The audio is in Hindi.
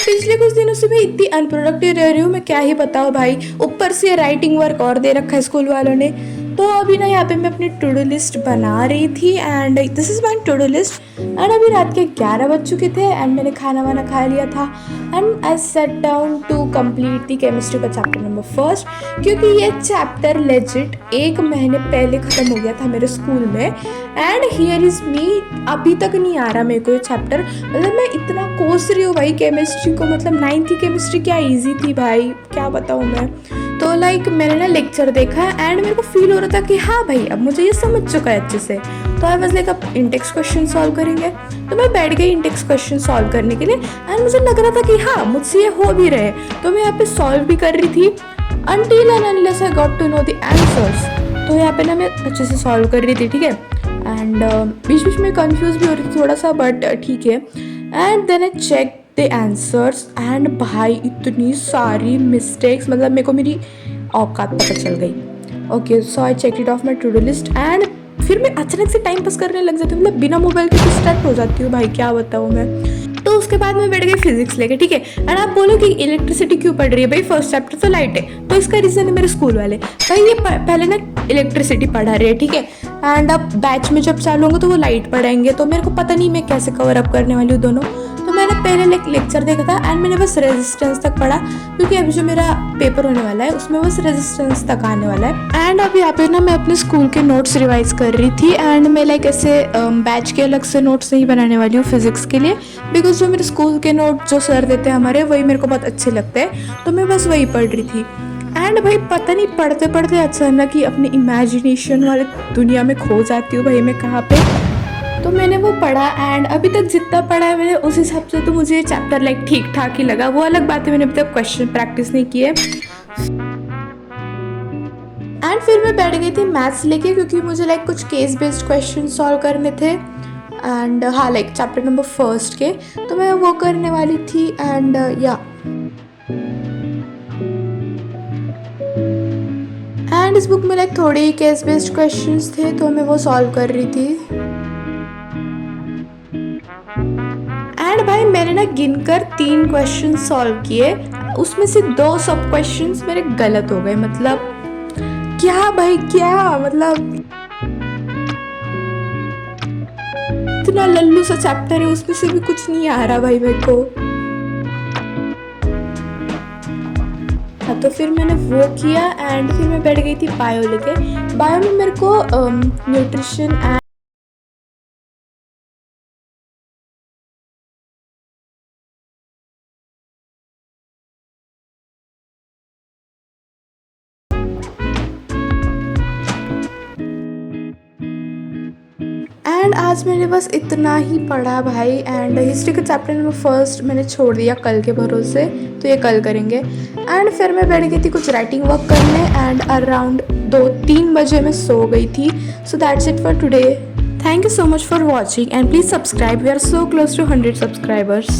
पिछले कुछ दिनों से मैं इतनी अनप्रोडक्टिव रह रही हूँ, मैं क्या ही बताऊँ भाई। ऊपर से राइटिंग वर्क और दे रखा है स्कूल वालों ने। तो अभी ना यहाँ पे मैं अपनी टू डू लिस्ट बना रही थी and this is my to do list. And अभी रात के 11 बज चुके थे एंड मैंने खाना वाना खा लिया था and I set down to complete the chemistry का चैप्टर नंबर फर्स्ट, क्योंकि ये चैप्टर लेजिट 1 महीने पहले ख़त्म हो गया था मेरे स्कूल में। एंड हियर इज़ मी, अभी तक नहीं आ रहा मेरे को ये चैप्टर। मतलब मैं इतना कोस रही हूँ भाई केमिस्ट्री को, मतलब 9th की केमिस्ट्री क्या इजी थी भाई, क्या बताऊँ मैं। तो लाइक मैंने ना लेक्चर देखा एंड मेरे को फील हो रहा था कि हाँ भाई अब मुझे ये समझ चुका है अच्छे से। तो आई वाज लाइक अब इंटेक्स क्वेश्चन सॉल्व करेंगे। तो मैं बैठ गई इंटेक्स क्वेश्चन सॉल्व करने के लिए एंड मुझे लग रहा था कि हाँ मुझसे ये हो भी रहे। तो मैं यहाँ पे सॉल्व भी कर रही थी until and unless I got to know the answers. तो यहाँ पे ना मैं अच्छे से सॉल्व कर रही थी, ठीक है। एंड बीच बीच में कंफ्यूज भी हो रही थी थोड़ा सा, बट ठीक है। And then I check the answers and भाई इतनी सारी मिस्टेक्स, मतलब मेरे को मेरी औकात पता चल गई। Okay so I check it off my to do list and फिर मैं अचानक से टाइम पास करने लग जाती हूँ, मतलब बिना मोबाइल के डिस्ट्रैक्ट हो जाती हूँ भाई, क्या बताऊँ मैं। तो उसके बाद मैं बैठ गई फिजिक्स लेके, ठीक है। एंड आप बोलो कि इलेक्ट्रिसिटी क्यों पढ़ रही है भाई, फर्स्ट चैप्टर तो लाइट है। तो इसका रीज़न है मेरे स्कूल वाले भाई ये पहले ना इलेक्ट्रिसिटी पढ़ा रहे हैं, ठीक है। एंड अब बैच में जब चालू होंगे तो वो लाइट पढ़ाएंगे। तो मेरे को पता नहीं मैं कैसे कवर अप करने वाली हूँ दोनों। तो मैंने पहले लेक्चर देखा था एंड मैंने बस रेजिस्टेंस तक पढ़ा, क्योंकि अभी जो मेरा पेपर होने वाला है उसमें बस रेजिस्टेंस तक आने वाला है। एंड अब यहाँ पे ना मैं अपने स्कूल के नोट्स रिवाइज कर रही थी एंड मैं लाइक ऐसे बैच के अलग से नोट्स नहीं बनाने वाली हूँ फिजिक्स के लिए, बिकॉज जो मेरे स्कूल के नोट जो सर देते हैं हमारे वही मेरे को बहुत अच्छे लगते हैं। तो मैं बस वही पढ़ रही थी एंड भाई पता नहीं पढ़ते पढ़ते अचानक कि अपनी इमेजिनेशन वाले दुनिया में खो जाती हूँ भाई मैं कहाँ पे। तो मैंने वो पढ़ा एंड अभी तक जितना पढ़ा है मैंने उस हिसाब से तो मुझे चैप्टर लाइक ठीक ठाक ही लगा। वो अलग बात है मैंने अभी तक क्वेश्चन प्रैक्टिस नहीं किए। एंड फिर मैं बैठ गई थी मैथ्स लेके, क्योंकि मुझे लाइक कुछ केस बेस्ड क्वेश्चन सॉल्व करने थे एंड हाँ लाइक चैप्टर नंबर फर्स्ट के। तो मैं वो करने वाली थी एंड या एंड इस बुक में लाइक थोड़े ही केस बेस्ड क्वेश्चंस थे तो मैं वो सॉल्व कर रही थी। एंड भाई मैंने ना गिनकर 3 क्वेश्चन सॉल्व किए, उसमें से 2 सब क्वेश्चंस मेरे गलत हो गए। मतलब क्या भाई क्या, मतलब इतना लल्लू सा चैप्टर है उसमें से भी कुछ नहीं आ रहा भाई मेरे को। तो फिर मैंने वो किया एंड फिर मैं बैठ गई थी बायो लेके। बायो में मेरे को न्यूट्रिशन एंड आज मैंने बस इतना ही पढ़ा भाई। एंड हिस्ट्री का चैप्टर नंबर फर्स्ट मैंने छोड़ दिया कल के भरोसे, तो ये कल करेंगे। एंड फिर मैं बैठ गई थी कुछ राइटिंग वर्क करने एंड अराउंड 2-3 बजे मैं सो गई थी। So that's it for today. Thank you so much for watching and please subscribe, we are so close to 100 subscribers.